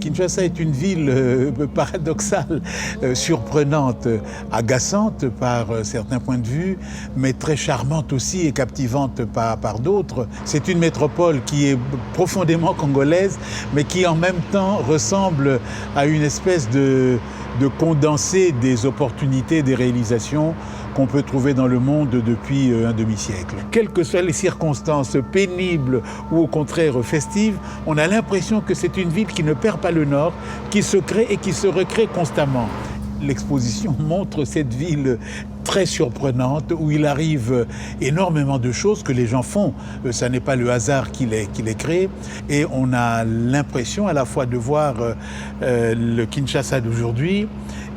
Kinshasa est une ville paradoxale, surprenante, agaçante par certains points de vue, mais très charmante aussi et captivante par d'autres. C'est une métropole qui est profondément congolaise, mais qui en même temps ressemble à une espèce de condensé des opportunités, des réalisations qu'on peut trouver dans le monde depuis un demi-siècle. Quelles que soient les circonstances pénibles ou au contraire festives, on a l'impression que c'est une ville qui ne perd pas le nord, qui se crée et qui se recrée constamment. L'exposition montre cette ville très surprenante où il arrive énormément de choses que les gens font. Ça n'est pas le hasard qui les crée. Et on a l'impression à la fois de voir le Kinshasa d'aujourd'hui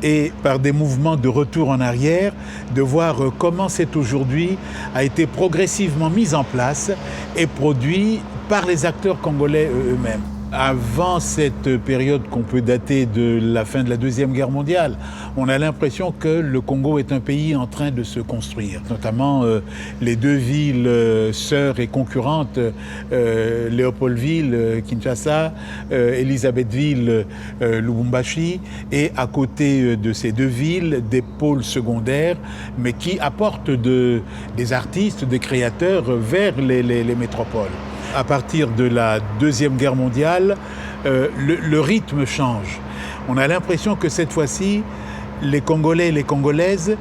et par des mouvements de retour en arrière, de voir comment cet aujourd'hui a été progressivement mis en place et produit par les acteurs congolais eux-mêmes. Avant cette période qu'on peut dater de la fin de la Deuxième Guerre mondiale, on a l'impression que le Congo est un pays en train de se construire. Notamment les deux villes sœurs et concurrentes, Léopoldville, Kinshasa, Elisabethville, Lubumbashi, et à côté de ces deux villes, des pôles secondaires, mais qui apportent des artistes, des créateurs vers les métropoles. À partir de la Deuxième Guerre mondiale, le rythme change. On a l'impression que cette fois-ci, les Congolais et les Congolaises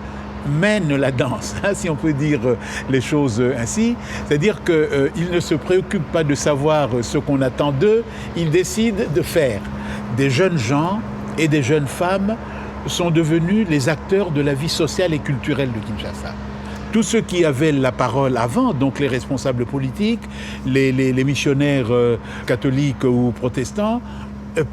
mènent la danse, si on peut dire les choses ainsi. C'est-à-dire qu'ils ne se préoccupent pas de savoir ce qu'on attend d'eux, ils décident de faire. Des jeunes gens et des jeunes femmes sont devenus les acteurs de la vie sociale et culturelle de Kinshasa. Tous ceux qui avaient la parole avant, donc les responsables politiques, les missionnaires catholiques ou protestants,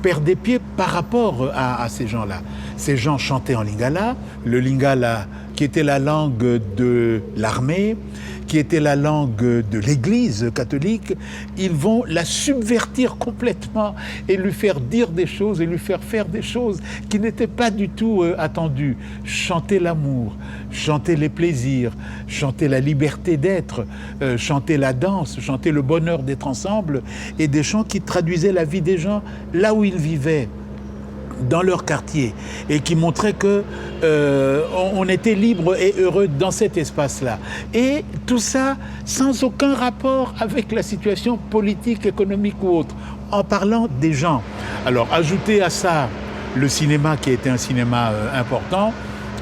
perdaient pied par rapport à ces gens-là. Ces gens chantaient en lingala, le lingala qui était la langue de l'armée, qui était la langue de l'Église catholique, ils vont la subvertir complètement et lui faire dire des choses et lui faire faire des choses qui n'étaient pas du tout attendues. Chanter l'amour, chanter les plaisirs, chanter la liberté d'être, chanter la danse, chanter le bonheur d'être ensemble, et des chants qui traduisaient la vie des gens là où ils vivaient, dans leur quartier, et qui montraient que on était libre et heureux dans cet espace-là. Et tout ça sans aucun rapport avec la situation politique, économique ou autre, en parlant des gens. Alors, ajoutez à ça le cinéma qui était un cinéma important,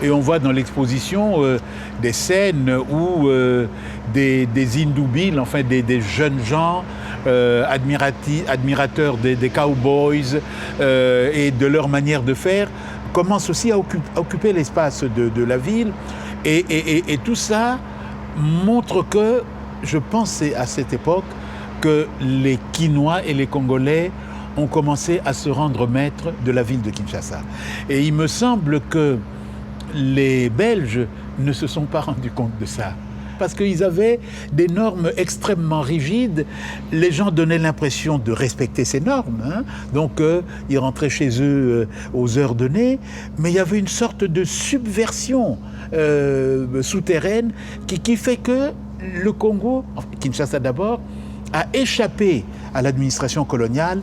et on voit dans l'exposition des scènes où des Indoubiles, enfin des jeunes gens, admirateurs des cowboys et de leur manière de faire, commencent aussi à occuper l'espace de la ville. Et tout ça montre que, je pensais à cette époque, que les Kinois et les Congolais ont commencé à se rendre maîtres de la ville de Kinshasa. Et il me semble que les Belges ne se sont pas rendus compte de ça. Parce qu'ils avaient des normes extrêmement rigides. Les gens donnaient l'impression de respecter ces normes, hein. Donc ils rentraient chez eux aux heures données, mais il y avait une sorte de subversion souterraine qui fait que le Congo, Kinshasa d'abord, a échappé à l'administration coloniale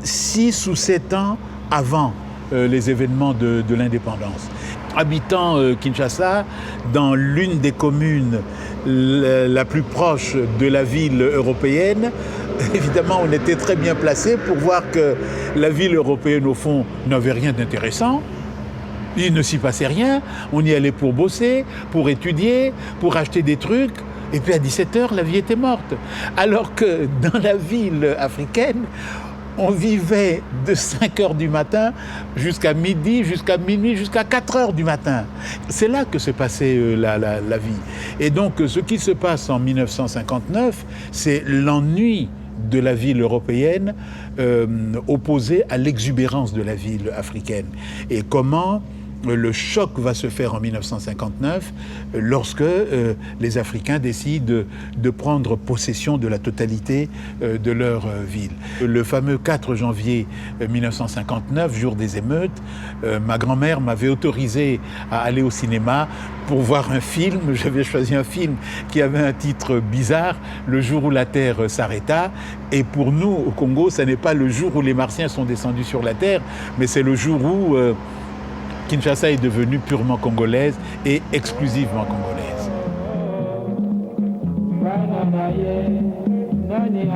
6 ou 7 ans avant les événements de l'indépendance. Habitant Kinshasa, dans l'une des communes la plus proche de la ville européenne, évidemment on était très bien placé pour voir que la ville européenne au fond n'avait rien d'intéressant. Il ne s'y passait rien, on y allait pour bosser, pour étudier, pour acheter des trucs, et puis à 17h la vie était morte. Alors que dans la ville africaine, on vivait de 5h du matin jusqu'à midi, jusqu'à minuit, jusqu'à 4h du matin. C'est là que s'est passée la vie. Et donc, ce qui se passe en 1959, c'est l'ennui de la ville européenne opposé à l'exubérance de la ville africaine. Et comment Le choc va se faire en 1959 lorsque les Africains décident de prendre possession de la totalité de leur ville. Le fameux 4 janvier 1959, jour des émeutes, ma grand-mère m'avait autorisé à aller au cinéma pour voir un film. J'avais choisi un film qui avait un titre bizarre, Le jour où la Terre s'arrêta. Et pour nous, au Congo, ce n'est pas le jour où les Martiens sont descendus sur la Terre, mais c'est le jour où Kinshasa est devenue purement congolaise et exclusivement congolaise. Nani